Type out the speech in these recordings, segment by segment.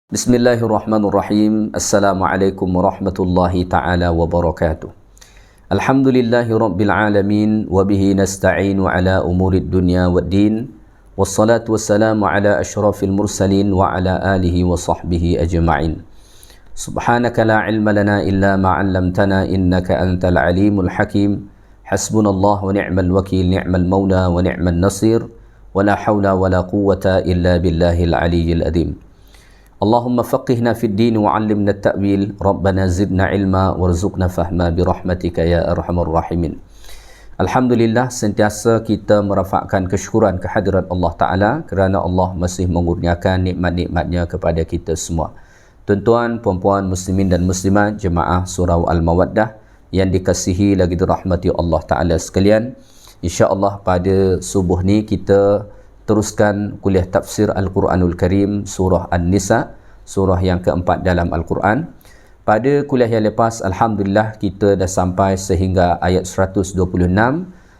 Bismillahirrahmanirrahim. Assalamualaikum warahmatullahi ta'ala wabarakatuh. Alhamdulillahi rabbil alamin. Wabihi nasta'inu ala umurid dunya waddin. Wassalatu wassalamu ala ashrafil mursalin. Wa ala alihi wa sahbihi ajma'in. Subhanaka la ilma lana illa ma'allamtana. Innaka antal alimul hakim. Hasbunallah wa ni'mal wakil. Ni'mal mawla wa ni'mal nasir. Wa la hawla wa la quwwata illa billahil aliyyil adhim. Allahumma faqihna fid din wa 'allimna at-ta'wil. Rabbana zidna ilma warzuqna fahma bi rahmatika ya arhamar rahimin. Alhamdulillah, sentiasa kita merafakkan kesyukuran kehadirat Allah Ta'ala kerana Allah masih mengurniakan nikmat-nikmatnya kepada kita semua. Tuan-tuan, puan-puan, muslimin dan muslimat, jemaah surau Al-Mawaddah yang dikasihi lagi dirahmati Allah Ta'ala sekalian. InsyaAllah pada subuh ni kita teruskan kuliah tafsir Al-Quranul Karim surah An-Nisa, surah yang keempat dalam Al-Quran. Pada kuliah yang lepas, Alhamdulillah kita dah sampai sehingga ayat 126.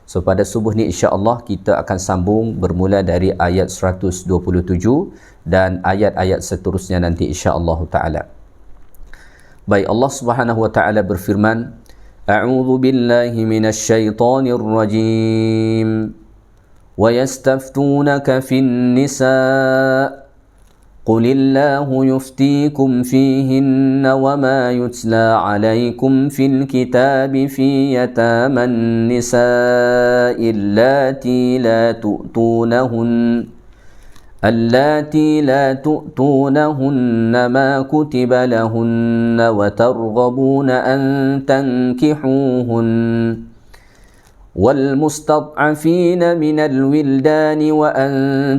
So pada subuh ni insya-Allah kita akan sambung bermula dari ayat 127 dan ayat-ayat seterusnya nanti insya-Allah taala. Baik, Allah Subhanahu wa taala berfirman, A'udzu billahi minasy syaithanir rajim. وَيَسْتَفْتُونَكَ فِي النِّسَاءِ قُلِ اللَّهُ يُفْتِيكُمْ فِيهِنَّ وَمَا يُتْلَى عَلَيْكُمْ فِي الْكِتَابِ فِي يَتَامَى النِّسَاءِ اللَّاتِي لَا تُؤْتُونَهُنَّ مَا كُتِبَ لَهُنَّ وَتَرْغَبُونَ أَن تَنكِحُوهُنَّ وَالْمُسْتَضْعَفِينَ مِنَ الْوِلْدَانِ وَأَن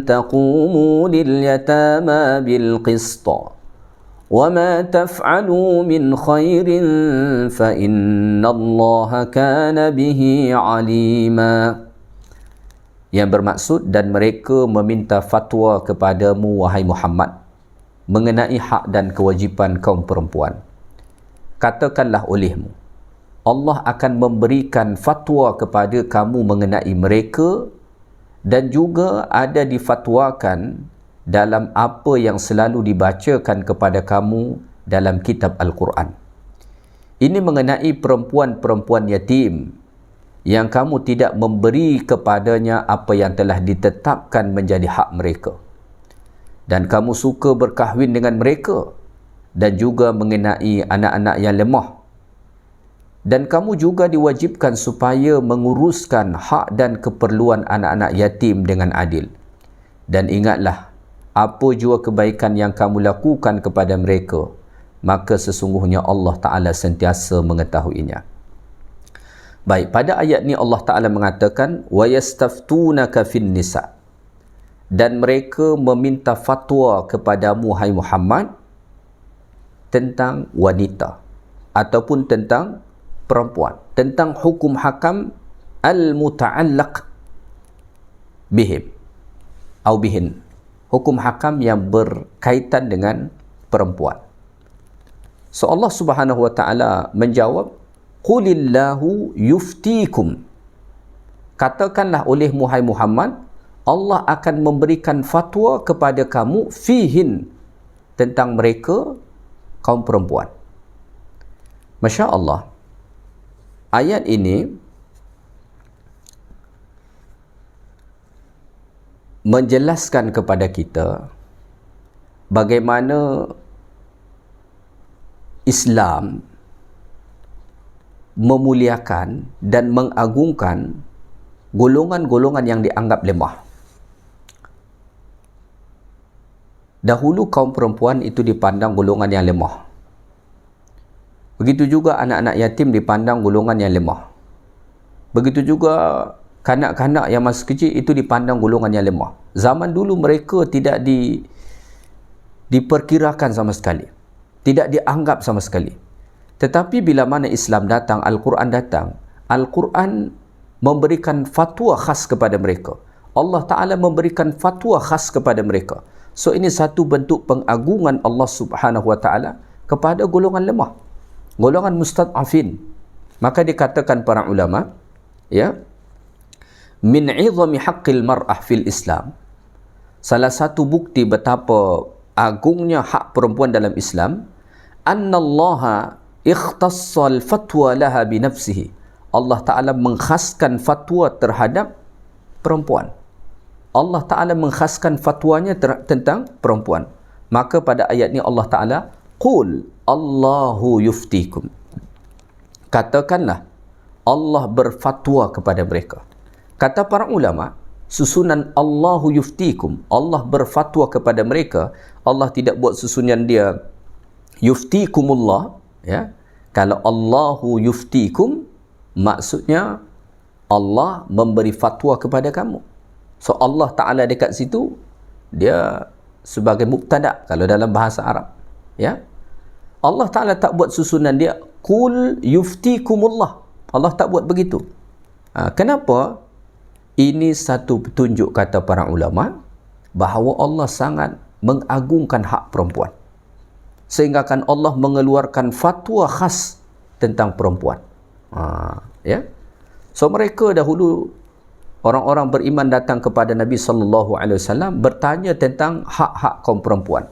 تَقُومُوا لِلْيَتَامَى بِالْقِسْطِ وَمَا تَفْعَلُوا مِنْ خَيْرٍ فَإِنَّ اللَّهَ كَانَ بِهِ عَلِيمًا. Yang bermaksud, dan mereka meminta fatwa kepadamu wahai Muhammad mengenai hak dan kewajipan kaum perempuan. Katakanlah olehmu, Allah akan memberikan fatwa kepada kamu mengenai mereka dan juga ada difatwakan dalam apa yang selalu dibacakan kepada kamu dalam kitab Al-Quran. Ini mengenai perempuan-perempuan yatim yang kamu tidak memberi kepadanya apa yang telah ditetapkan menjadi hak mereka. Dan kamu suka berkahwin dengan mereka, dan juga mengenai anak-anak yang lemah. Dan kamu juga diwajibkan supaya menguruskan hak dan keperluan anak-anak yatim dengan adil. Dan ingatlah, apa jua kebaikan yang kamu lakukan kepada mereka, maka sesungguhnya Allah Ta'ala sentiasa mengetahuinya. Baik, pada ayat ni Allah Ta'ala mengatakan, وَيَسْتَفْتُونَكَ فِي النِّسَاءِ, dan mereka meminta fatwa kepadamu, hai Muhammad, tentang wanita ataupun tentang perempuan, tentang hukum hakam al-muta'allaq bihim atau bihin, hukum hakam yang berkaitan dengan perempuan. So Allah Subhanahu wa taala menjawab, qulillahu yuftikum, katakanlah olehmu hai Muhammad, Allah akan memberikan fatwa kepada kamu fihin, tentang mereka kaum perempuan. Masya Allah, ayat ini menjelaskan kepada kita bagaimana Islam memuliakan dan mengagungkan golongan-golongan yang dianggap lemah. Dahulu kaum perempuan itu dipandang golongan yang lemah. Begitu juga anak-anak yatim dipandang golongan yang lemah. Begitu juga kanak-kanak yang masih kecil itu dipandang golongan yang lemah. Zaman dulu mereka tidak diperkirakan sama sekali, tidak dianggap sama sekali. Tetapi bila mana Islam datang, Al-Quran datang, Al-Quran memberikan fatwa khas kepada mereka. Allah Ta'ala memberikan fatwa khas kepada mereka. So ini satu bentuk pengagungan Allah Subhanahu wa Ta'ala kepada golongan lemah, golongan mustad'afin. Maka dikatakan para ulama, ya, min 'izami haqqil mar'ah fil Islam, salah satu bukti betapa agungnya hak perempuan dalam Islam, annallaha ikhtassal fatwa laha binafsihi. Allah Ta'ala mengkhaskan fatwa terhadap perempuan. Allah Ta'ala mengkhaskan fatwanya tentang perempuan. Maka pada ayat ni Allah Ta'ala, qul Allahu yuftikum. Katakanlah, Allah berfatwa kepada mereka. Kata para ulama, susunan Allahu yuftikum, Allah berfatwa kepada mereka, Allah tidak buat susunan dia yuftikumullah, ya. Kalau Allahu yuftikum, maksudnya Allah memberi fatwa kepada kamu. So Allah Ta'ala dekat situ, dia sebagai mubtada kalau dalam bahasa Arab, ya. Allah Ta'ala tak buat susunan dia qul yuftikumullah. Allah tak buat begitu. Kenapa? Ini satu petunjuk, kata para ulama, bahawa Allah sangat mengagungkan hak perempuan, sehingga kan Allah mengeluarkan fatwa khas tentang perempuan. Ya. So mereka dahulu, orang-orang beriman datang kepada Nabi SAW bertanya tentang hak-hak kaum perempuan.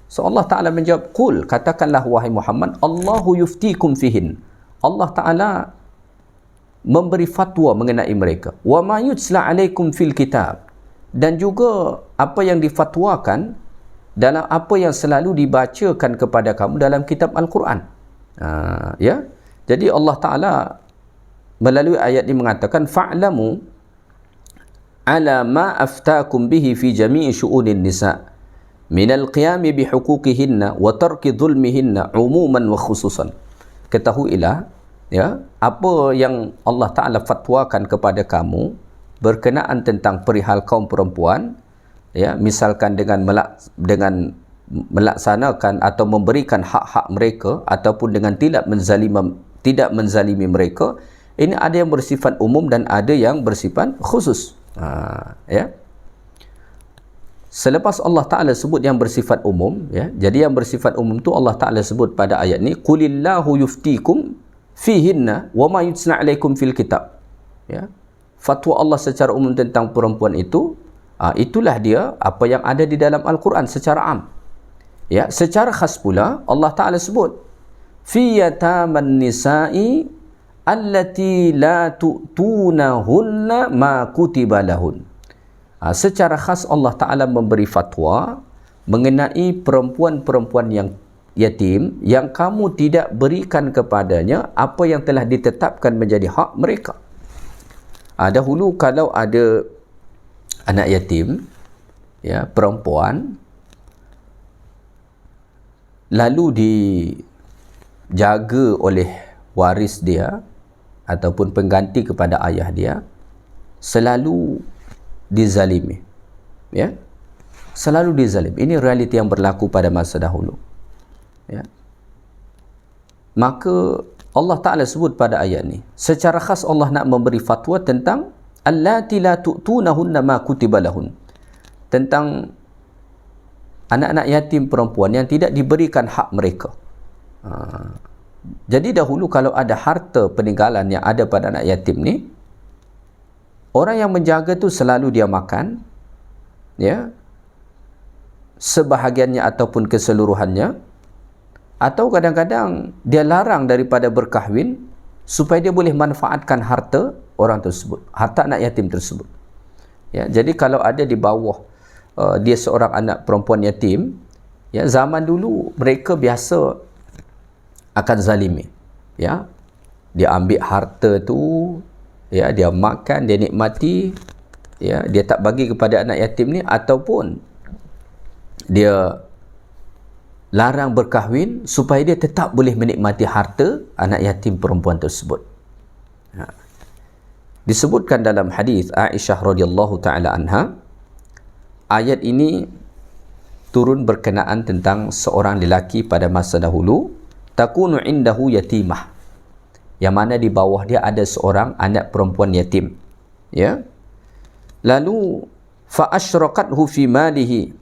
So Allah Ta'ala menjawab, qul, katakanlah wahai Muhammad, Allahu yuftikum fihin. Allah Ta'ala memberi fatwa mengenai mereka. Wa ma yutsla alaikum fil kitab. Dan juga apa yang difatwakan dalam apa yang selalu dibacakan kepada kamu dalam kitab Al-Quran. Ya. Jadi Allah Ta'ala melalui ayat ini mengatakan, fa'lamu ala ma aftakum bihi fi jami'i syu'unin nisa' minal qiyami bihuquqihinna wa tarki dhulmihinna umuman wa khususan. Ketahuilah, ya, apa yang Allah Ta'ala fatwakan kepada kamu berkenaan tentang perihal kaum perempuan, ya, misalkan dengan melaksanakan atau memberikan hak-hak mereka, ataupun dengan tidak menzalimi mereka. Ini ada yang bersifat umum dan ada yang bersifat khusus. Ya. Selepas Allah Ta'ala sebut yang bersifat umum, ya, jadi yang bersifat umum tu Allah Ta'ala sebut pada ayat ni, qulillahu yuftikum fihinna wa ma yutsna alaikum fil kitab. Ya. Fatwa Allah secara umum tentang perempuan itu, itulah dia apa yang ada di dalam Al-Quran secara am. Ya, secara khas pula Allah Ta'ala sebut fi yataman nisa'i allati la tu'tunahunna ma kutiba lahun. Secara khas Allah Ta'ala memberi fatwa mengenai perempuan-perempuan yang yatim yang kamu tidak berikan kepadanya apa yang telah ditetapkan menjadi hak mereka. Dahulu kalau ada anak yatim, ya, perempuan, lalu dijaga oleh waris dia ataupun pengganti kepada ayah dia, selalu dizalimi, ya, selalu dizalim. Ini realiti yang berlaku pada masa dahulu, ya. Maka Allah Ta'ala sebut pada ayat ni, secara khas Allah nak memberi fatwa tentang allati la tu'tunahunna ma kutiba lahun, tentang anak-anak yatim perempuan yang tidak diberikan hak mereka. Jadi dahulu kalau ada harta peninggalan yang ada pada anak yatim ni, orang yang menjaga tu selalu dia makan, ya, sebahagiannya ataupun keseluruhannya, atau kadang-kadang dia larang daripada berkahwin supaya dia boleh manfaatkan harta orang tersebut, harta anak yatim tersebut. Ya, jadi kalau ada di bawah dia seorang anak perempuan yatim, ya, zaman dulu mereka biasa akan zalimi, ya, dia ambil harta tu, ya, dia makan, dia nikmati, ya, dia tak bagi kepada anak yatim ni, ataupun dia larang berkahwin supaya dia tetap boleh menikmati harta anak yatim perempuan tersebut. Disebutkan dalam hadis Aisyah radhiyallahu taala anha, ayat ini turun berkenaan tentang seorang lelaki pada masa dahulu, takunu indahu yatimah, yang mana di bawah dia ada seorang anak perempuan yatim, ya. Lalu fa asyraqathu fi malihi,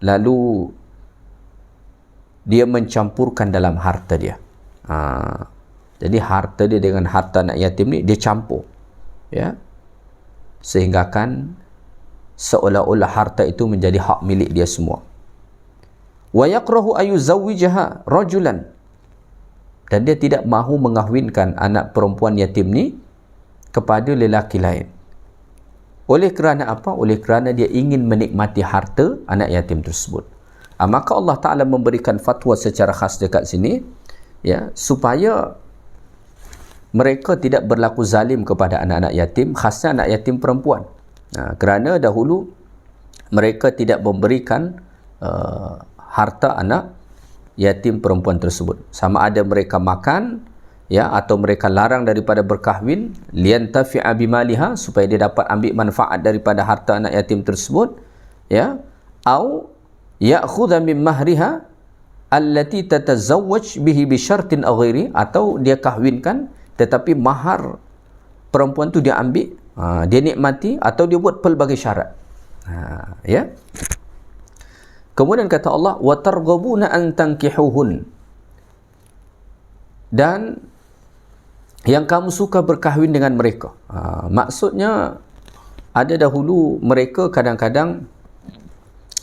lalu dia mencampurkan dalam harta dia. Jadi harta dia dengan harta anak yatim ni dia campur, ya, sehingga kan seolah-olah harta itu menjadi hak milik dia semua. wa yakrahu ayuzawwijaha rajulan, dan dia tidak mahu mengahwinkan anak perempuan yatim ni kepada lelaki lain. Oleh kerana apa? Oleh kerana dia ingin menikmati harta anak yatim tersebut. Maka Allah Ta'ala memberikan fatwa secara khas dekat sini, ya, supaya mereka tidak berlaku zalim kepada anak-anak yatim, khasnya anak yatim perempuan. Kerana dahulu mereka tidak memberikan harta anak yatim perempuan tersebut, sama ada mereka makan, ya, atau mereka larang daripada berkahwin, liyantafi'a bimaliha, supaya dia dapat ambil manfaat daripada harta anak yatim tersebut, ya, au ya'khudha min mahriha allati tatazawwaj bihi bi syartin aw ghairi, atau dia kahwinkan tetapi mahar perempuan tu dia ambil, dia nikmati, atau dia buat pelbagai syarat. Ya. Kemudian kata Allah, wa targhabuna an tankihuhun, dan yang kamu suka berkahwin dengan mereka. Maksudnya ada dahulu mereka kadang-kadang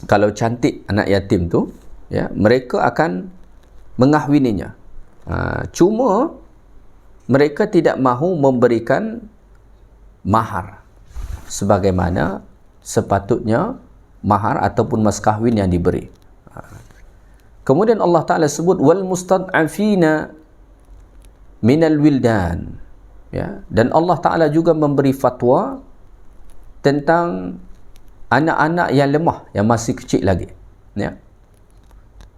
kalau cantik anak yatim tu, ya, mereka akan mengahwininya. Cuma mereka tidak mahu memberikan mahar sebagaimana sepatutnya mahar ataupun mas kahwin yang diberi. Kemudian Allah Ta'ala sebut wal mustad'afina minal wildan, ya, dan Allah Ta'ala juga memberi fatwa tentang anak-anak yang lemah, yang masih kecil lagi, ya.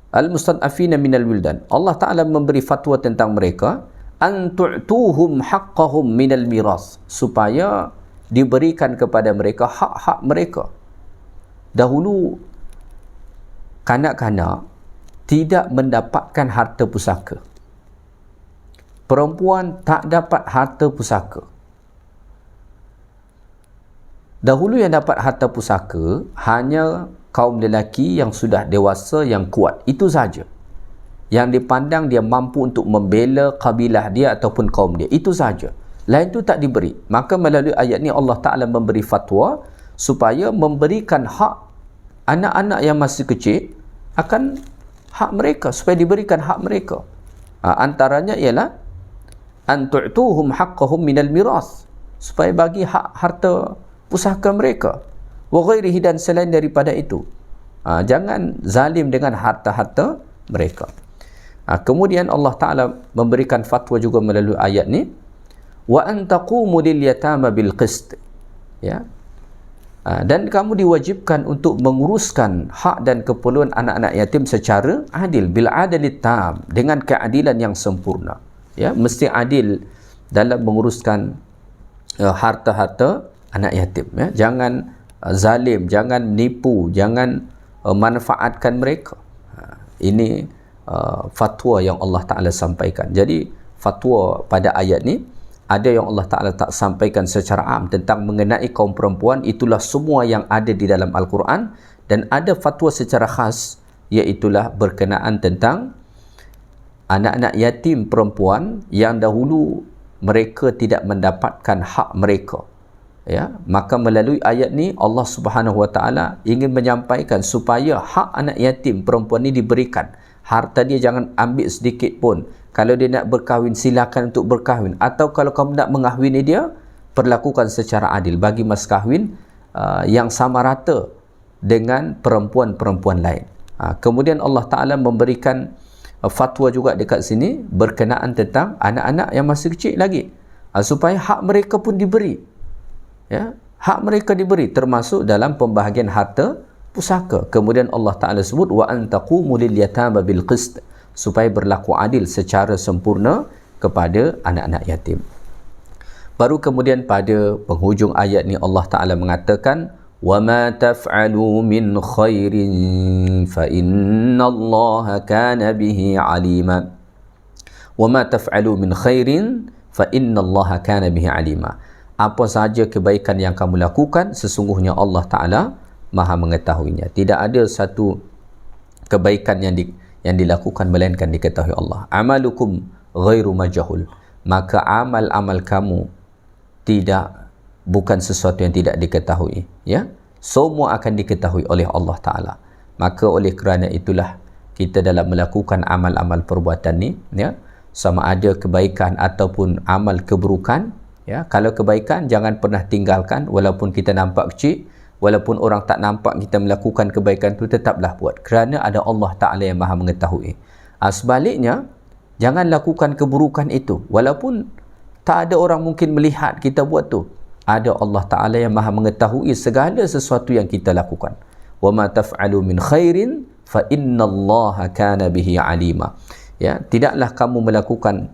Al mustad'afina minal wildan, Allah Ta'ala memberi fatwa tentang mereka, an tu'tuhum haqqahum minal miras, supaya diberikan kepada mereka hak-hak mereka. Dahulu kanak-kanak tidak mendapatkan harta pusaka, perempuan tak dapat harta pusaka. Dahulu yang dapat harta pusaka hanya kaum lelaki yang sudah dewasa, yang kuat, itu saja, yang dipandang dia mampu untuk membela kabilah dia ataupun kaum dia, itu saja. Lain tu tak diberi. Maka melalui ayat ni Allah Ta'ala memberi fatwa supaya memberikan hak anak-anak yang masih kecil akan hak mereka, supaya diberikan hak mereka. Antaranya ialah an tu'tuhum haqqahum minal miras, supaya bagi hak harta pusaka mereka, wa ghairihi, dan selain daripada itu. Jangan zalim dengan harta-harta mereka. Kemudian Allah Ta'ala memberikan fatwa juga melalui ayat ni, wa an taqumu lil yatama bil qist, ya, dan kamu diwajibkan untuk menguruskan hak dan keperluan anak-anak yatim secara adil, bil adalit tam, dengan keadilan yang sempurna, ya, mesti adil dalam menguruskan harta-harta anak yatim, ya. Jangan zalim, jangan menipu, jangan manfaatkan mereka. Ini fatwa yang Allah Ta'ala sampaikan. Jadi fatwa pada ayat ni ada yang Allah Ta'ala tak sampaikan secara am tentang mengenai kaum perempuan, itulah semua yang ada di dalam Al-Quran, dan ada fatwa secara khas, iaitulah berkenaan tentang anak-anak yatim perempuan yang dahulu mereka tidak mendapatkan hak mereka, ya. Maka melalui ayat ni Allah Subhanahu Wa Ta'ala ingin menyampaikan supaya hak anak yatim perempuan ni diberikan. Harta dia jangan ambil sedikit pun. Kalau dia nak berkahwin, silakan untuk berkahwin, atau kalau kamu nak mengahwini dia, perlakukan secara adil, bagi mas kahwin yang sama rata dengan perempuan-perempuan lain. Kemudian Allah Ta'ala memberikan fatwa juga dekat sini berkenaan tentang anak-anak yang masih kecil lagi, supaya hak mereka pun diberi, ya, hak mereka diberi, termasuk dalam pembahagian harta pusaka. Kemudian Allah Ta'ala sebut wa an taqumu lil yatama bil qist, supaya berlaku adil secara sempurna kepada anak-anak yatim. Baru kemudian pada penghujung ayat ni Allah Ta'ala mengatakan wa ma taf'alu min khairin fa innallaha kana bihi alima. Wa ma taf'alu min khairin fa innallaha kana bihi alima. Apa sahaja kebaikan yang kamu lakukan, sesungguhnya Allah Ta'ala Maha mengetahuinya. Tidak ada satu kebaikan yang dilakukan melainkan diketahui Allah. Amalukum ghairu majhul, maka amal-amal kamu bukan sesuatu yang tidak diketahui, ya. Semua akan diketahui oleh Allah Ta'ala. Maka oleh kerana itulah kita dalam melakukan amal-amal perbuatan ni, ya, sama ada kebaikan ataupun amal keburukan, ya. Kalau kebaikan, jangan pernah tinggalkan walaupun kita nampak kecil, walaupun orang tak nampak kita melakukan kebaikan tu, tetaplah buat, kerana ada Allah Ta'ala yang Maha mengetahui. Sebaliknya, jangan lakukan keburukan itu walaupun tak ada orang mungkin melihat kita buat tu. Ada Allah Ta'ala yang Maha mengetahui segala sesuatu yang kita lakukan. Wa ma taf'alu min khairin fa innallaha kana bihi alima. Ya, tidaklah kamu melakukan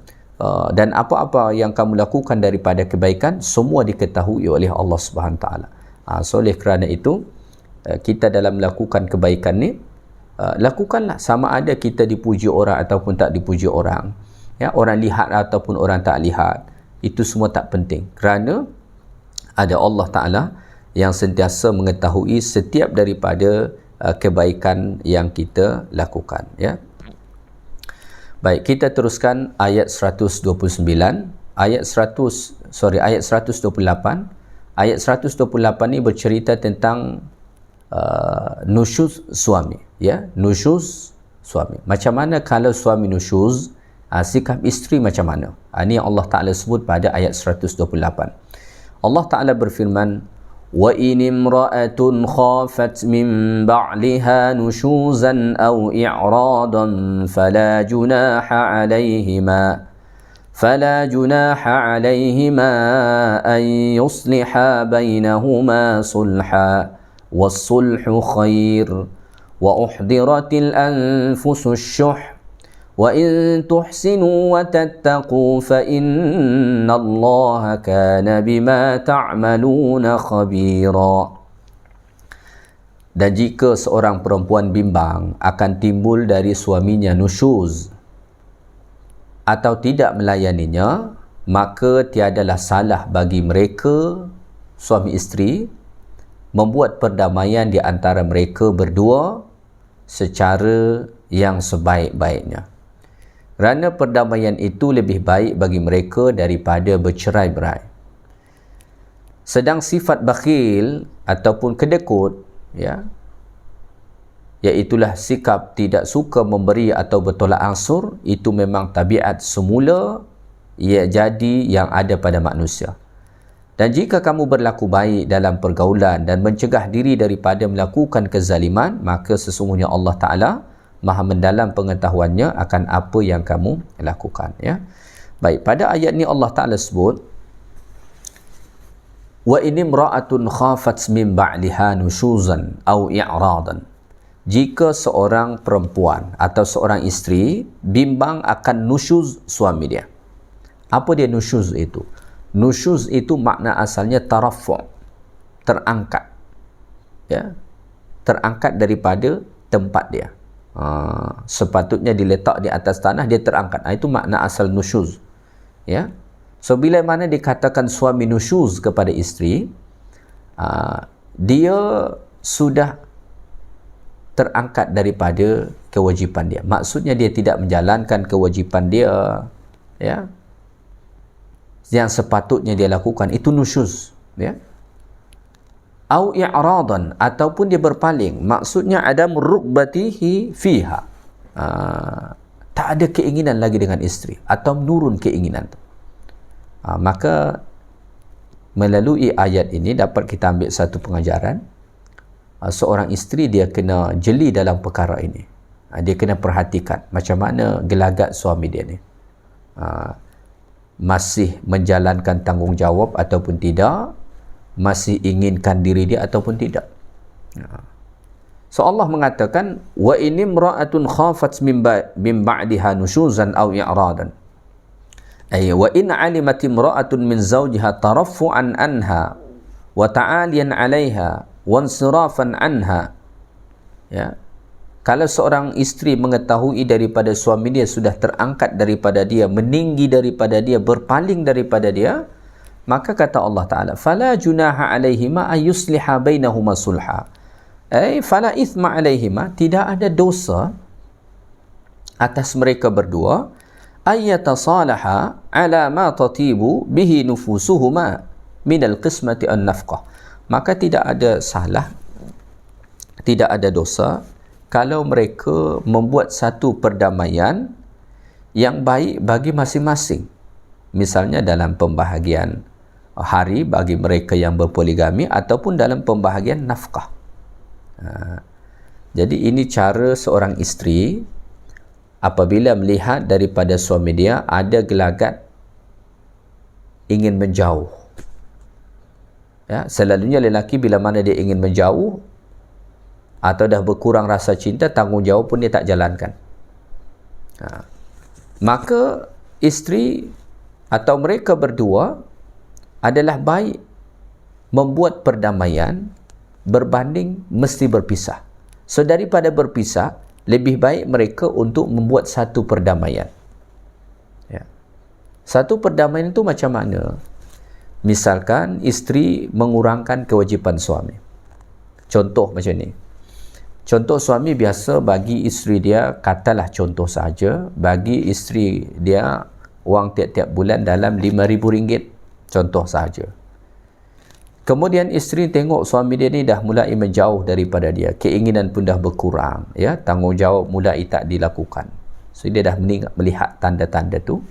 dan apa-apa yang kamu lakukan daripada kebaikan, semua diketahui oleh Allah Subhanahu Taala. So oleh kerana itu, kita dalam melakukan kebaikan ni, lakukanlah, sama ada kita dipuji orang ataupun tak dipuji orang, ya, orang lihat ataupun orang tak lihat, itu semua tak penting, kerana ada Allah Ta'ala yang sentiasa mengetahui setiap daripada kebaikan yang kita lakukan, ya. Baik, kita teruskan ayat 129, ayat 128. Ayat 128 ni bercerita tentang nusyuz suami, ya, nusyuz suami. Macam mana kalau suami nusyuz, sikap isteri macam mana? Ini yang Allah Ta'ala sebut pada ayat 128. Allah Ta'ala berfirman, wa in imra'atun khafat min ba'liha nushuzan aw i'radan fala junaha 'alayhima an yusliha bainahuma sulha was-sulhu khair wa uhdiratil anfusush shuh wa in tuhsinu wa tattaqu fa innallaha kana bima ta'maluna khabira. Dan jika seorang perempuan bimbang akan timbul dari suaminya nusyuz atau tidak melayaninya, maka tiadalah salah bagi mereka suami isteri membuat perdamaian di antara mereka berdua secara yang sebaik-baiknya. Kerana perdamaian itu lebih baik bagi mereka daripada bercerai-berai. Sedang sifat bakhil ataupun kedekut, ya, iaitulah sikap tidak suka memberi atau bertolak ansur, itu memang tabiat semula ia jadi yang ada pada manusia. Dan jika kamu berlaku baik dalam pergaulan dan mencegah diri daripada melakukan kezaliman, maka sesungguhnya Allah Ta'ala Maha mendalam pengetahuannya akan apa yang kamu lakukan, ya. Baik, pada ayat ni Allah Ta'ala sebut, wa in imra'atun khafat min ba'liha nushuzan aw i'radan. Jika seorang perempuan atau seorang isteri bimbang akan nusyuz suami dia. Apa dia nusyuz itu? Nusyuz itu makna asalnya tarafu', terangkat, ya, terangkat daripada tempat dia. Sepatutnya diletak di atas tanah, dia terangkat. Itu makna asal nusyuz, ya. So bila mana dikatakan suami nusyuz kepada isteri, dia sudah terangkat daripada kewajipan dia. Maksudnya dia tidak menjalankan kewajipan dia, ya, yang sepatutnya dia lakukan. Itu nusyuz, ya. Au i'radan, ataupun dia berpaling, maksudnya adam rugbatihi fiha, tak ada keinginan lagi dengan isteri atau menurun keinginan tu. Maka melalui ayat ini dapat kita ambil satu pengajaran. Seorang isteri dia kena jeli dalam perkara ini. Dia kena perhatikan macam mana gelagat suami dia ni, masih menjalankan tanggungjawab ataupun tidak, masih inginkan diri dia ataupun tidak. So Allah mengatakan, wa in imra'atun khafat min ba'diha nushuzan aw i'radan, ay wa in 'alimat imra'atun min zawjiha taraffu'an anha wa ta'aliyan 'alayha wa insirafan anha, ya. Kalau seorang isteri mengetahui daripada suami dia sudah terangkat daripada dia, meninggi daripada dia, berpaling daripada dia, maka kata Allah Ta'ala, fala junaha alaihima ayusliha bainahuma sulha, ay fala ithma alaihima, tidak ada dosa atas mereka berdua, ayyatasalaha ala ma tatibu bihi nufusuhuma minal qismati an nafqah. Maka tidak ada salah, tidak ada dosa kalau mereka membuat satu perdamaian yang baik bagi masing-masing. Misalnya dalam pembahagian hari bagi mereka yang berpoligami ataupun dalam pembahagian nafkah. Jadi ini cara seorang isteri apabila melihat daripada suami dia ada gelagat ingin menjauh. Ya, selalunya lelaki bila mana dia ingin menjauh atau dah berkurang rasa cinta, tanggungjawab pun dia tak jalankan. Maka isteri atau mereka berdua adalah baik membuat perdamaian berbanding mesti berpisah. So daripada berpisah, lebih baik mereka untuk membuat satu perdamaian. Ya. Satu perdamaian itu macam mana? Misalkan isteri mengurangkan kewajipan suami. Contoh macam ni. Contoh suami biasa bagi isteri dia, katalah contoh saja, bagi isteri dia wang tiap-tiap bulan dalam RM5,000. Contoh saja. Kemudian isteri tengok suami dia ni dah mulai menjauh daripada dia, keinginan pun dah berkurang, ya, tanggungjawab mulai tak dilakukan. So dia dah melihat tanda-tanda tu.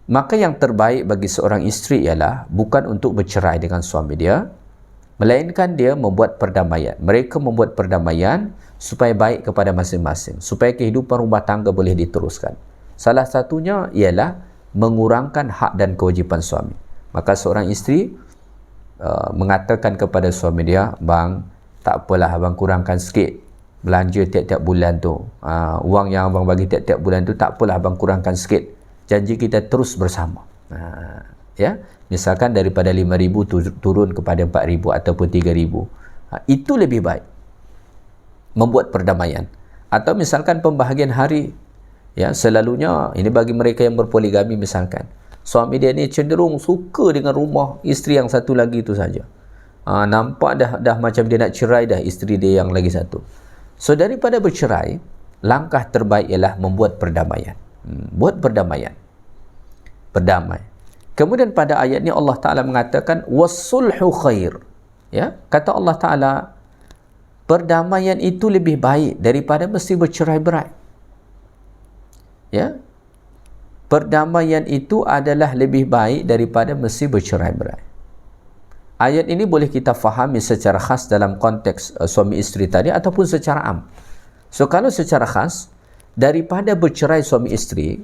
Maka yang terbaik bagi seorang isteri ialah bukan untuk bercerai dengan suami dia, melainkan dia membuat perdamaian. Mereka membuat perdamaian supaya baik kepada masing-masing, supaya kehidupan rumah tangga boleh diteruskan. Salah satunya ialah mengurangkan hak dan kewajipan suami. Maka seorang isteri mengatakan kepada suami dia, bang, tak apalah abang kurangkan sikit belanja tiap-tiap bulan tu, wang yang abang bagi tiap-tiap bulan tu tak apalah abang kurangkan sikit, janji kita terus bersama. Ya, misalkan daripada RM5,000 turun kepada RM4,000 ataupun RM3,000, itu lebih baik membuat perdamaian. Atau misalkan pembahagian hari, ya, selalunya ini bagi mereka yang berpoligami, misalkan suami dia ni cenderung suka dengan rumah isteri yang satu lagi itu saja. Nampak dah macam dia nak cerai dah isteri dia yang lagi satu. So daripada bercerai, langkah terbaik ialah membuat perdamaian. Buat perdamaian. Berdamai. Kemudian pada ayat ni Allah Ta'ala mengatakan wassulhu khair. Ya, kata Allah Ta'ala, perdamaian itu lebih baik daripada mesti bercerai-berai. Ya. Perdamaian itu adalah lebih baik daripada mesti bercerai-berai. Ayat ini boleh kita fahami secara khas dalam konteks suami isteri tadi ataupun secara am. So kalau secara khas, daripada bercerai suami isteri,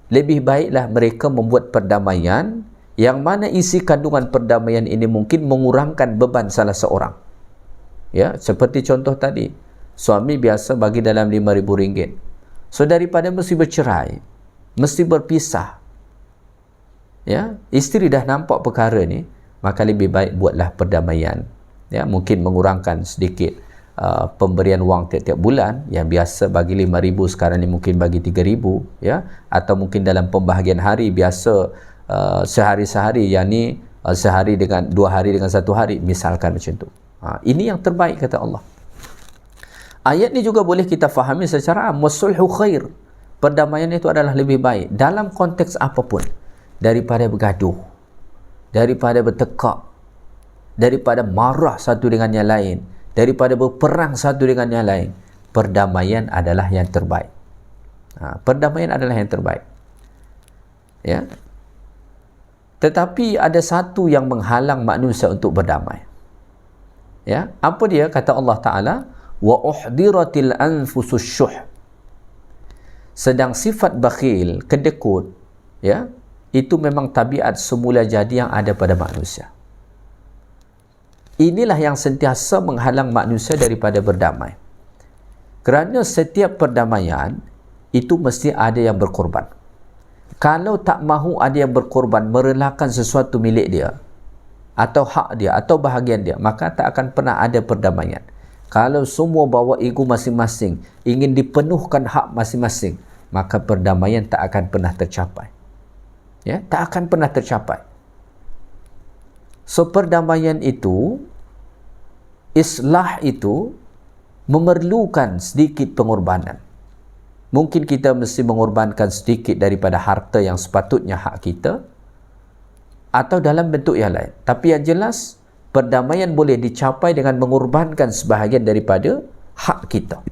lebih baiklah mereka membuat perdamaian yang mana isi kandungan perdamaian ini mungkin mengurangkan beban salah seorang. Ya, seperti contoh tadi, suami biasa bagi dalam RM5,000. So daripada mesti bercerai, mesti berpisah, ya, isteri dah nampak perkara ni, maka lebih baik buatlah perdamaian. Ya, mungkin mengurangkan sedikit pemberian wang tiap-tiap bulan, yang biasa bagi RM5,000 sekarang ni mungkin bagi RM3,000, ya, atau mungkin dalam pembahagian hari biasa sehari-sehari, yang ni sehari dengan 2 hari dengan 1 hari, misalkan macam tu. Ini yang terbaik kata Allah. Ayat ni juga boleh kita fahami secara am, wasulhu khair. Perdamaian itu adalah lebih baik dalam konteks apapun, daripada bergaduh, daripada bertekak, daripada marah satu dengan yang lain, daripada berperang satu dengan yang lain. Perdamaian adalah yang terbaik. Perdamaian adalah yang terbaik. Ya. Tetapi ada satu yang menghalang manusia untuk berdamai. Ya, apa dia? Kata Allah Ta'ala, wa uhdiratil anfusus syuh. Sedang sifat bakhil, kedekut, ya, itu memang tabiat semula jadi yang ada pada manusia. Inilah yang sentiasa menghalang manusia daripada berdamai. Kerana setiap perdamaian itu mesti ada yang berkorban. Kalau tak mahu ada yang berkorban, merelakan sesuatu milik dia, atau hak dia, atau bahagian dia, maka tak akan pernah ada perdamaian. Kalau semua bawa ego masing-masing, ingin dipenuhkan hak masing-masing, maka perdamaian tak akan pernah tercapai. Ya, tak akan pernah tercapai. So perdamaian itu, islah itu memerlukan sedikit pengorbanan. Mungkin kita mesti mengorbankan sedikit daripada harta yang sepatutnya hak kita, atau dalam bentuk yang lain. Tapi yang jelas, perdamaian boleh dicapai dengan mengorbankan sebahagian daripada hak kita.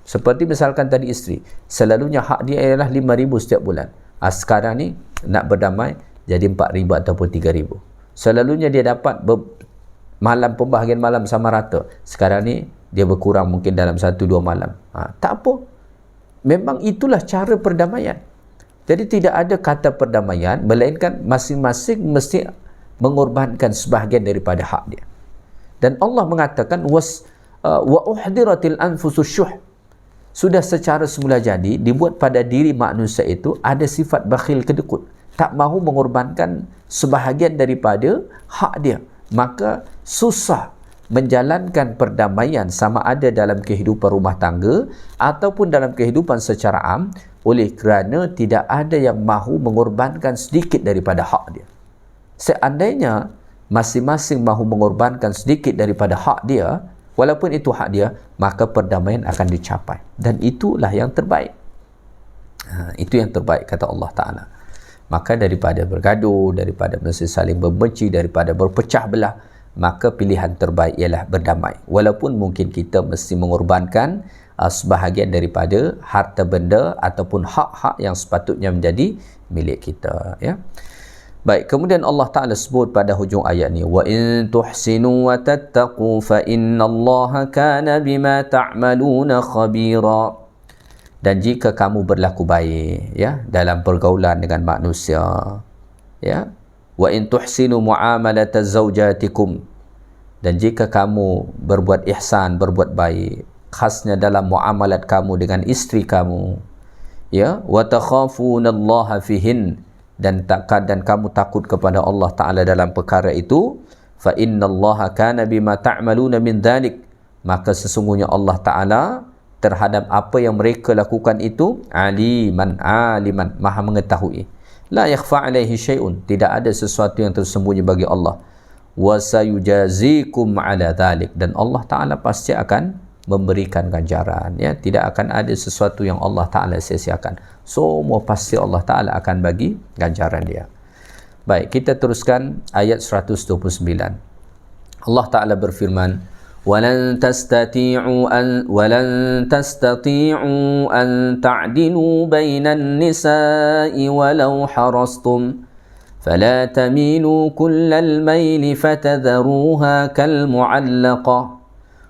Seperti misalkan tadi isteri, selalunya hak dia ialah 5,000 setiap bulan. Sekarang ni nak berdamai jadi 4,000 ataupun 3,000. Selalunya dia dapat malam, pembahagian malam sama rata. Sekarang ni dia berkurang mungkin dalam 1-2 malam. Tak apa. Memang itulah cara perdamaian. Jadi tidak ada kata perdamaian, melainkan masing-masing mesti mengorbankan sebahagian daripada hak dia. Dan Allah mengatakan wa uhdiratil anfusus syuh. Sudah secara semula jadi dibuat pada diri manusia itu ada sifat bakhil, kedekut, tak mahu mengorbankan sebahagian daripada hak dia. Maka susah menjalankan perdamaian sama ada dalam kehidupan rumah tangga ataupun dalam kehidupan secara am, oleh kerana tidak ada yang mahu mengorbankan sedikit daripada hak dia. Seandainya masing-masing mahu mengorbankan sedikit daripada hak dia, walaupun itu hak dia, maka perdamaian akan dicapai. Dan itulah yang terbaik. Itu yang terbaik kata Allah Ta'ala. Maka daripada bergaduh, daripada mesti saling membenci, daripada berpecah belah, maka pilihan terbaik ialah berdamai. Walaupun mungkin kita mesti mengorbankan sebahagian daripada harta benda ataupun hak-hak yang sepatutnya menjadi milik kita, ya. Baik, kemudian Allah Ta'ala sebut pada hujung ayat ni, wa in tuhsinu wa tattaqu fa innallaha kana bima ta'maluna khabira. Dan jika kamu berlaku baik, ya, dalam pergaulan dengan manusia, ya, wa in tuhsinu muamalata zawjatikum, dan jika kamu berbuat ihsan, berbuat baik, khasnya dalam muamalat kamu dengan isteri kamu, ya, wa takhafunallaha fihin, dan kamu takut kepada Allah Ta'ala dalam perkara itu, fa innallaha kana bima ta'maluna min dhalik, maka sesungguhnya Allah Ta'ala terhadap apa yang mereka lakukan itu aliman, maha mengetahui. La yakhfa alaihi syai'un, tidak ada sesuatu yang tersembunyi bagi Allah. Wa sayujazikum ala dhalik, dan Allah Ta'ala pasti akan memberikan ganjaran, ya. Tidak akan ada sesuatu yang Allah Ta'ala sia-siakan. Semua pasti Allah Ta'ala akan bagi ganjaran dia. Baik, kita teruskan ayat 129. Allah Ta'ala berfirman, walan tastati'u an ta'dilu bainan nisa'i walau harastum fala tamilu kullal maili fatadharuha kal mu'allaqah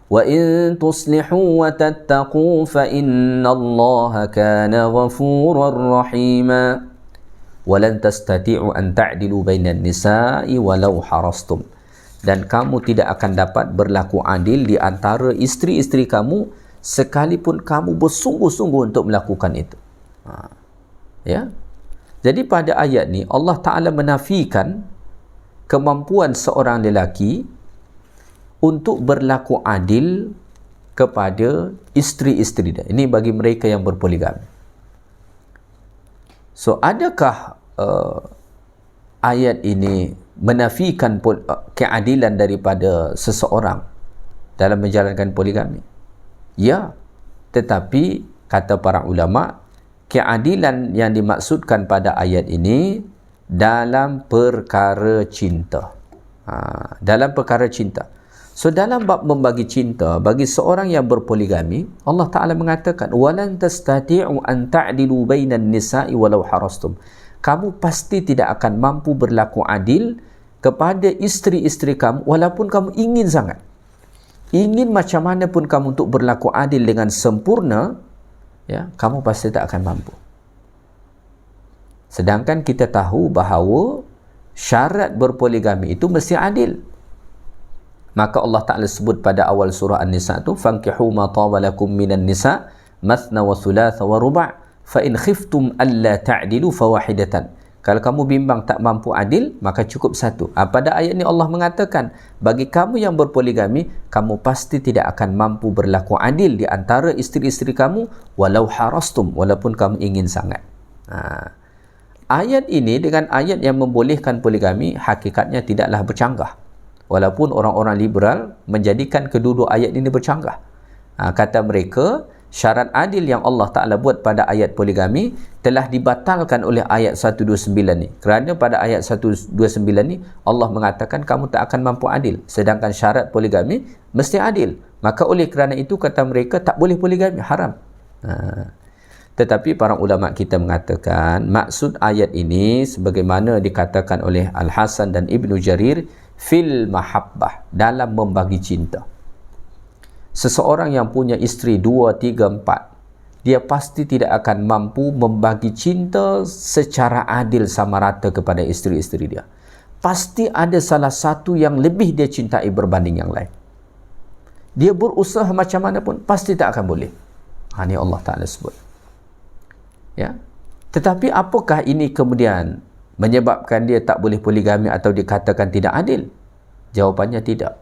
wa in tuslihu wa tattaqu fa innallaha kana ghafurar rahima. Walan tastati'u an ta'dilu bainan nisa'i walau harastum, dan kamu tidak akan dapat berlaku adil di antara isteri-isteri kamu sekalipun kamu bersungguh-sungguh untuk melakukan itu. Ya. Jadi pada ayat ni Allah Ta'ala menafikan kemampuan seorang lelaki untuk berlaku adil kepada isteri-isteri dia. Ini bagi mereka yang berpoligami. So, adakah ayat ini menafikan keadilan daripada seseorang dalam menjalankan poligami? Ya, tetapi kata para ulama, keadilan yang dimaksudkan pada ayat ini dalam perkara cinta. Dalam perkara cinta. So, dalam bab membagi cinta bagi seorang yang berpoligami, Allah Ta'ala mengatakan walan tastati'u an ta'dilu bainan nisa'i walau harastum. Kamu pasti tidak akan mampu berlaku adil kepada isteri-isteri kamu walaupun kamu ingin sangat. Ingin macam mana pun kamu untuk berlaku adil dengan sempurna, ya, kamu pasti tak akan mampu. Sedangkan kita tahu bahawa syarat berpoligami itu mesti adil. Maka Allah Ta'ala sebut pada awal surah An-Nisa tu, fankihu ma tawalakum minan nisa mathna wa thulatha wa ruba' fa in khiftum alla ta'dilu fawahidatan. Kalau kamu bimbang tak mampu adil, maka cukup satu. Pada ayat ni Allah mengatakan, bagi kamu yang berpoligami, kamu pasti tidak akan mampu berlaku adil di antara isteri-isteri kamu walau harastum, walaupun kamu ingin sangat. Ayat ini dengan ayat yang membolehkan poligami hakikatnya tidaklah bercanggah. Walaupun orang-orang liberal menjadikan kedua-dua ayat ini bercanggah. Kata mereka, syarat adil yang Allah Ta'ala buat pada ayat poligami telah dibatalkan oleh ayat 129 ni. Kerana pada ayat 129 ni Allah mengatakan kamu tak akan mampu adil. Sedangkan syarat poligami mesti adil. Maka oleh kerana itu kata mereka tak boleh poligami, haram. Tetapi para ulama kita mengatakan maksud ayat ini sebagaimana dikatakan oleh Al-Hasan dan Ibnu Jarir fil mahabbah, dalam membagi cinta. Seseorang yang punya isteri 2, 3, 4, dia pasti tidak akan mampu membagi cinta secara adil sama rata kepada isteri-isteri dia. Pasti ada salah satu yang lebih dia cintai berbanding yang lain. Dia berusaha macam mana pun pasti tak akan boleh. Ini Allah Ta'ala sebut. Ya. Tetapi apakah ini kemudian menyebabkan dia tak boleh poligami atau dikatakan tidak adil? Jawapannya tidak.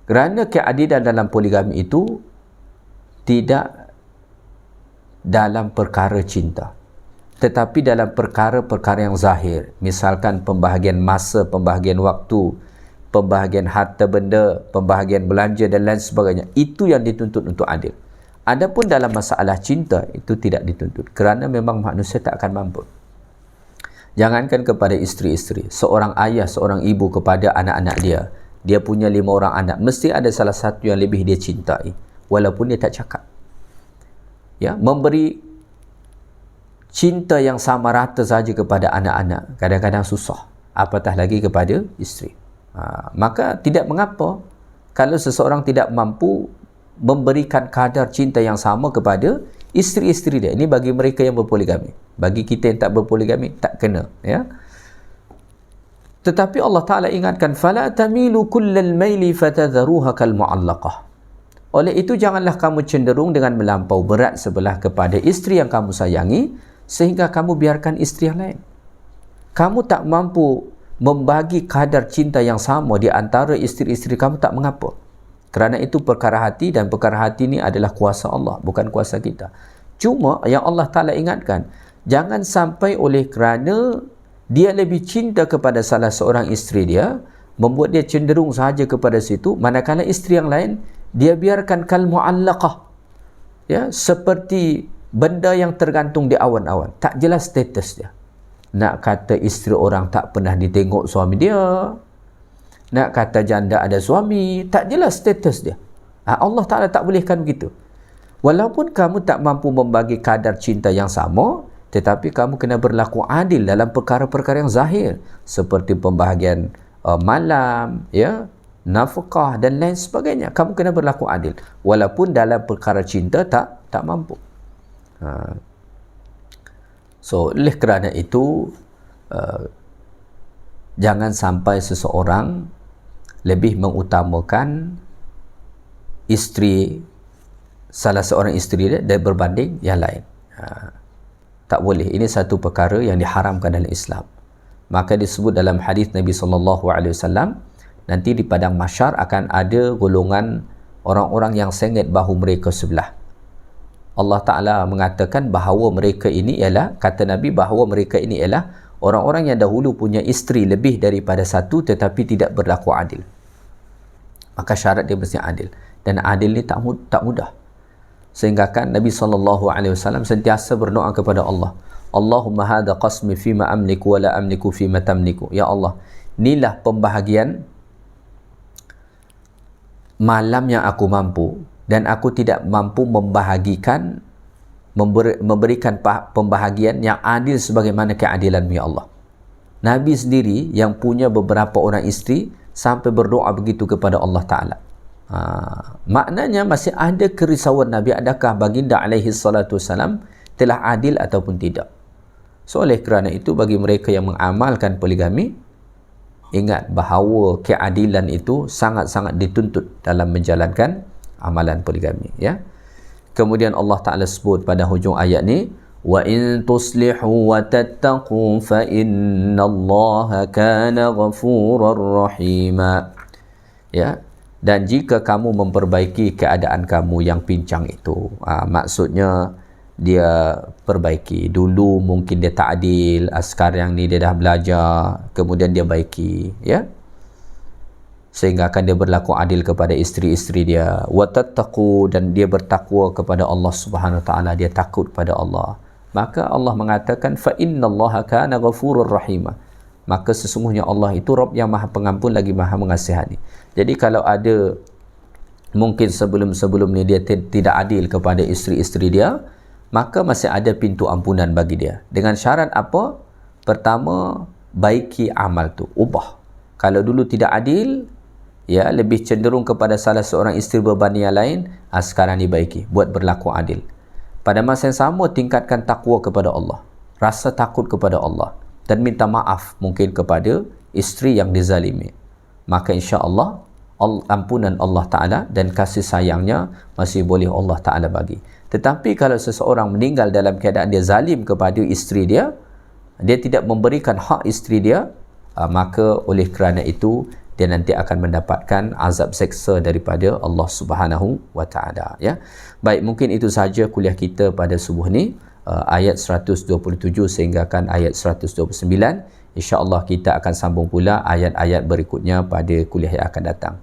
Kerana keadilan dalam poligami itu tidak dalam perkara cinta, tetapi dalam perkara-perkara yang zahir. Misalkan pembahagian masa, pembahagian waktu, pembahagian harta benda, pembahagian belanja dan lain sebagainya. Itu yang dituntut untuk adil. Adapun dalam masalah cinta, itu tidak dituntut. Kerana memang manusia tak akan mampu. Jangankan kepada isteri-isteri, seorang ayah, seorang ibu kepada anak-anak dia. Dia punya 5 orang anak. Mesti ada salah satu yang lebih dia cintai. Walaupun dia tak cakap. Ya, memberi cinta yang sama rata saja kepada anak-anak kadang-kadang susah. Apatah lagi kepada isteri. Maka tidak mengapa kalau seseorang tidak mampu memberikan kadar cinta yang sama kepada isteri-isteri dia. Ini bagi mereka yang berpoligami. Bagi kita yang tak berpoligami, tak kena. Ya. Tetapi Allah Ta'ala ingatkan, فَلَا تَمِيلُ كُلَّ الْمَيْلِ فَتَذَرُوهَا كَالْمُعَلَّقَةِ. Oleh itu, janganlah kamu cenderung dengan melampau berat sebelah kepada isteri yang kamu sayangi, sehingga kamu biarkan isteri yang lain. Kamu tak mampu membagi kadar cinta yang sama di antara isteri-isteri kamu, tak mengapa. Kerana itu perkara hati, dan perkara hati ini adalah kuasa Allah, bukan kuasa kita. Cuma yang Allah Ta'ala ingatkan, jangan sampai oleh kerana dia lebih cinta kepada salah seorang isteri dia, membuat dia cenderung sahaja kepada situ, manakala isteri yang lain dia biarkan kal mu'allaqah, ya, seperti benda yang tergantung di awan-awan, tak jelas status dia. Nak kata isteri orang tak pernah ditengok suami dia, nak kata janda ada suami, tak jelas status dia. Allah Ta'ala tak bolehkan begitu. Walaupun kamu tak mampu membagi kadar cinta yang sama, tetapi kamu kena berlaku adil dalam perkara-perkara yang zahir, seperti pembahagian malam, ya, nafkah dan lain sebagainya. Kamu kena berlaku adil walaupun dalam perkara cinta tak mampu. So oleh kerana itu jangan sampai seseorang lebih mengutamakan isteri, salah seorang isteri dia, dan berbanding yang lain. Tak boleh. Ini satu perkara yang diharamkan dalam Islam. Maka disebut dalam hadis Nabi SAW, nanti di padang mahsyar akan ada golongan orang-orang yang sengit bahu mereka sebelah. Allah Ta'ala mengatakan bahawa mereka ini ialah, kata Nabi, bahawa mereka ini ialah orang-orang yang dahulu punya isteri lebih daripada satu tetapi tidak berlaku adil. Maka syarat dia mesti adil. Dan adil ni tak mudah. Sehingga kan Nabi SAW sentiasa berdoa kepada Allah. Allahumma hadha qasmi fima amliku wa la amliku fima tamliku. Ya Allah, inilah pembahagian malam yang aku mampu, dan aku tidak mampu membahagikan, memberikan pembahagian yang adil sebagaimana keadilan-Mu ya Allah. Nabi sendiri yang punya beberapa orang isteri sampai berdoa begitu kepada Allah Ta'ala. Maknanya masih ada kerisauan Nabi, adakah baginda alaihi salatu wassalam telah adil ataupun tidak. So oleh kerana itu, bagi mereka yang mengamalkan poligami, ingat bahawa keadilan itu sangat-sangat dituntut dalam menjalankan amalan poligami, ya. Kemudian Allah Ta'ala sebut pada hujung ayat ni, wa in tuslihu wa tattaqu fa innallaha kana ghafurar rahima. Ya, dan jika kamu memperbaiki keadaan kamu yang pincang itu, maksudnya dia perbaiki. Dulu mungkin dia tak adil, sekarang ni dia dah belajar, kemudian dia baiki, ya, sehingga akan dia berlaku adil kepada isteri-isteri dia. Wa tattaqu, dan dia bertakwa kepada Allah Subhanahu wa taala, dia takut pada Allah. Maka Allah mengatakan fa innallaha kana ghafurur rahima. Maka sesungguhnya Allah itu Rabb yang Maha Pengampun lagi Maha Mengasihani. Jadi kalau ada mungkin sebelum-sebelum ni dia tidak adil kepada isteri-isteri dia, maka masih ada pintu ampunan bagi dia. Dengan syarat apa? Pertama, baiki amal tu, ubah. Kalau dulu tidak adil, ya, lebih cenderung kepada salah seorang isteri berbanding yang lain, sekarang dibaiki, buat berlaku adil. Pada masa yang sama, tingkatkan takwa kepada Allah, rasa takut kepada Allah, dan minta maaf mungkin kepada isteri yang dizalimi. Maka insya-Allah ampunan Allah Ta'ala dan kasih sayangnya masih boleh Allah Ta'ala bagi. Tetapi kalau seseorang meninggal dalam keadaan dia zalim kepada isteri dia, dia tidak memberikan hak isteri dia, maka oleh kerana itu dia nanti akan mendapatkan azab seksa daripada Allah Subhanahu wa Ta'ala, ya. Baik, mungkin itu sahaja kuliah kita pada subuh ni, ayat 127 sehingga kan ayat 129. InsyaAllah kita akan sambung pula ayat-ayat berikutnya pada kuliah yang akan datang.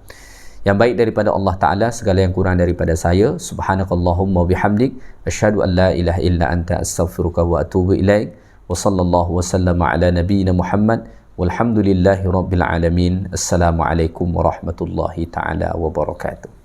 Yang baik daripada Allah Ta'ala, segala yang kurang daripada saya. Subhanakallahumma bihamdik, asyhadu an la ilaha illa anta astaghfiruka wa atubu ilaik. Wa sallallahu wa sallama ala nabiyyina Muhammad walhamdulillahi rabbil alamin. Assalamualaikum warahmatullahi ta'ala wabarakatuh.